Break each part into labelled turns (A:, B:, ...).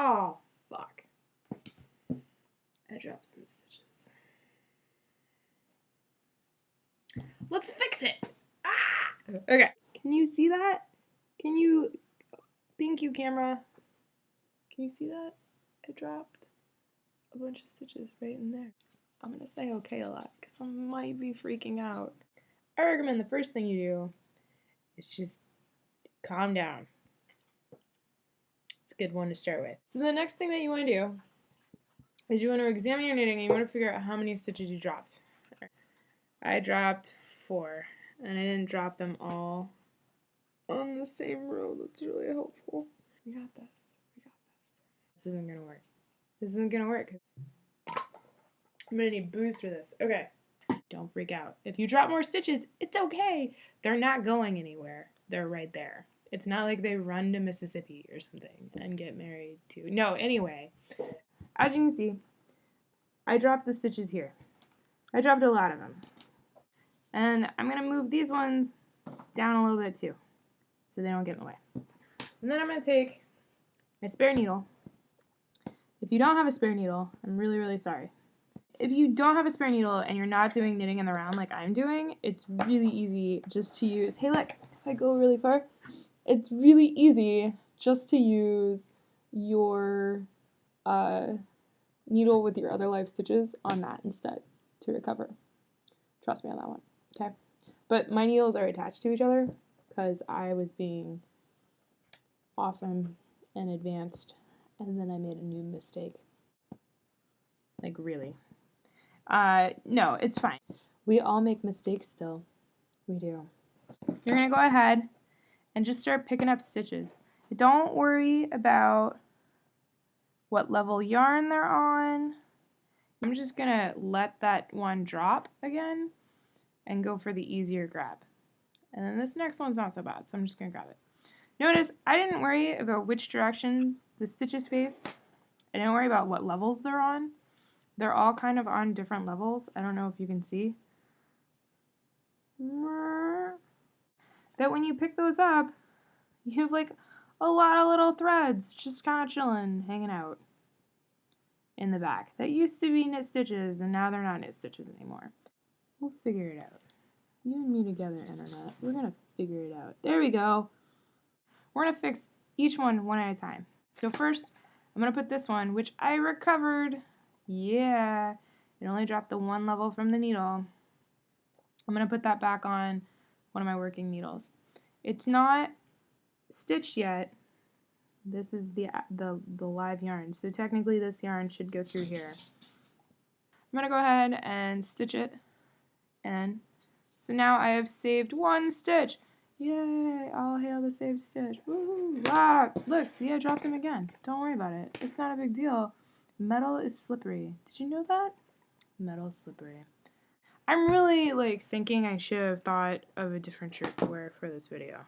A: Oh, fuck. I dropped some stitches. Let's fix it. Ah! Okay. Can you see that? Can you... Thank you, camera. Can you see that? I dropped a bunch of stitches right in there. I'm gonna say okay a lot because I might be freaking out. I recommend the first thing you do is just calm down. It's a good one to start with. So the next thing that you want to do is you want to examine your knitting and you want to figure out how many stitches you dropped. I dropped 4 and I didn't drop them all on the same row. That's really helpful. We got this. We got this. This isn't gonna work. This isn't gonna work. I'm gonna need booze for this. Okay. Don't freak out. If you drop more stitches, it's okay. They're not going anywhere. They're right there. It's not like they run to Mississippi or something and get married to. No, anyway. As you can see, I dropped the stitches here. I dropped a lot of them. And I'm gonna move these ones down a little bit too, so they don't get in the way. And then I'm gonna take my spare needle. If you don't have a spare needle, I'm really, really sorry. If you don't have a spare needle and you're not doing knitting in the round like I'm doing, it's really easy just to use, hey look, if I go really far, it's really easy just to use your needle with your other live stitches on that instead to recover. Trust me on that one, okay? But my needles are attached to each other because I was being awesome and advanced, and then I made a new mistake. Like, really. No, it's fine. We all make mistakes still. We do. You're going to go ahead and just start picking up stitches. Don't worry about what level yarn they're on. I'm just going to let that one drop again and go for the easier grab. And then this next one's not so bad, so I'm just going to grab it. Notice I didn't worry about which direction the stitches face. I didn't worry about what levels they're on. They're all kind of on different levels. I don't know if you can see. That when you pick those up, you have like a lot of little threads just kind of chilling, hanging out in the back. That used to be knit stitches, and now they're not knit stitches anymore. We'll figure it out. You and me together, internet. We're going to figure it out. There we go. We're going to fix each one at a time. So first, I'm going to put this one, which I recovered. Yeah, it only dropped the one level from the needle. I'm going to put that back on one of my working needles. It's not stitched yet. This is the live yarn. So technically this yarn should go through here. I'm going to go ahead and stitch it. And so now I have saved one stitch. Yay! All hail the saved stitch. Woohoo! Ah, look, see, I dropped them again. Don't worry about it. It's not a big deal. Metal is slippery. Did you know that? Metal is slippery. I'm really like thinking I should have thought of a different shirt to wear for this video.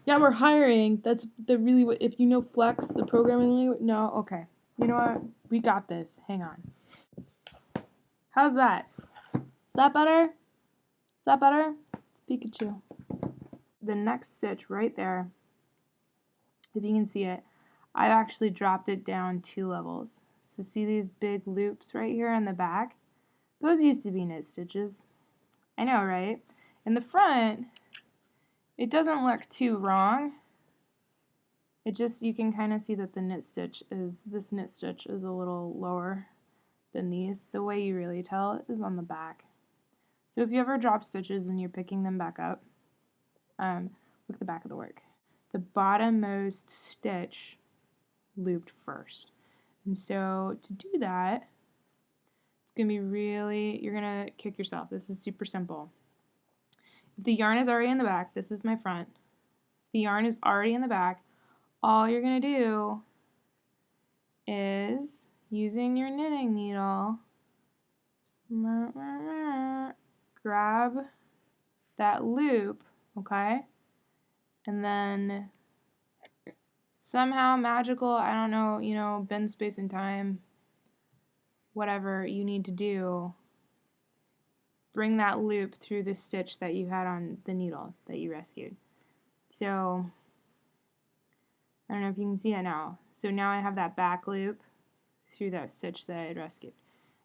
A: Yeah, we're hiring. That's the really what if you know Flex, the programming language. No, okay. You know what? We got this. Hang on. How's that? Is that better? Is that better? It's Pikachu. The next stitch right there, if you can see it, I've actually dropped it down 2 levels. So see these big loops right here in the back? Those used to be knit stitches. I know, right? In the front, it doesn't look too wrong. It just, you can kind of see that this knit stitch is a little lower than these. The way you really tell is on the back. So if you ever drop stitches and you're picking them back up, look at the back of the work. The bottommost stitch looped first. And so to do that, it's going to be really, you're going to kick yourself. This is super simple. If the yarn is already in the back, this is my front. If the yarn is already in the back, all you're going to do is, using your knitting needle, grab that loop, okay? And then somehow magical, I don't know, you know, bend space and time, whatever you need to do, bring that loop through the stitch that you had on the needle that you rescued. So I don't know if you can see that now. So now I have that back loop through that stitch that I had rescued.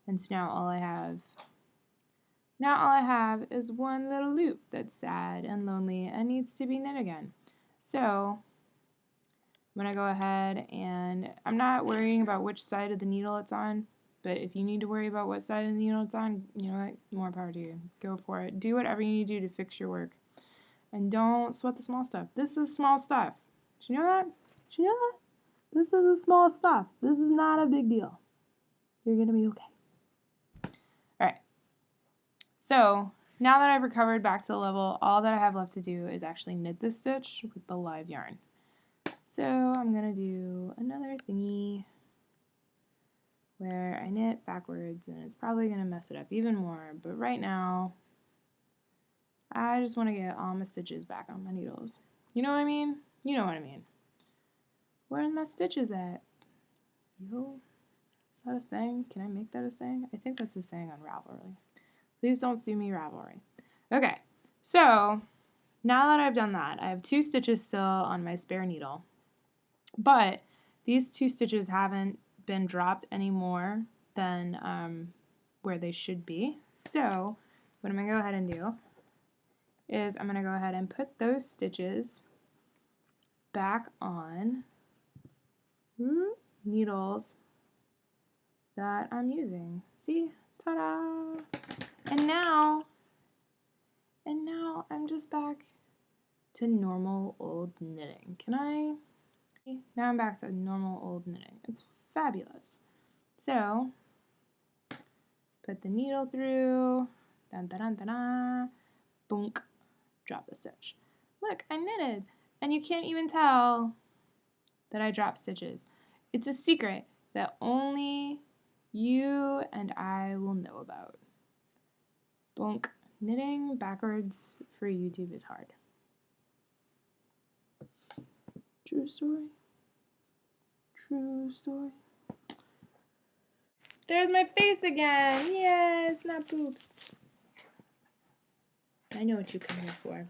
A: And so now all I have is one little loop that's sad and lonely and needs to be knit again. So I'm going to go ahead and I'm not worrying about which side of the needle it's on, but if you need to worry about what side of the needle it's on, you know what, more power to you. Go for it. Do whatever you need to do to fix your work. And don't sweat the small stuff. This is small stuff. Did you know that? Did you know that? This is the small stuff. This is not a big deal. You're going to be okay. Alright. So now that I've recovered back to the level, all that I have left to do is actually knit this stitch with the live yarn. So I'm going to do another thingy where I knit backwards, and it's probably going to mess it up even more, but right now I just want to get all my stitches back on my needles. You know what I mean? You know what I mean. Where's my stitches at? Yo, is that a saying? Can I make that a saying? I think that's a saying on Ravelry. Please don't sue me, Ravelry. Okay, so now that I've done that, I have 2 stitches still on my spare needle. But these 2 stitches haven't been dropped any more than where they should be. So what I'm going to go ahead and do is I'm going to go ahead and put those stitches back on needles that I'm using. See? Ta-da! And now I'm just back to normal old knitting. Can I? Now I'm back to normal old knitting. It's fabulous. So, put the needle through, dun dun dun dun dun, boonk, drop the stitch. Look, I knitted, and you can't even tell that I dropped stitches. It's a secret that only you and I will know about. Boonk. Knitting backwards for YouTube is hard. True story. True story. There's my face again. Yeah, it's not boobs. I know what you come here for.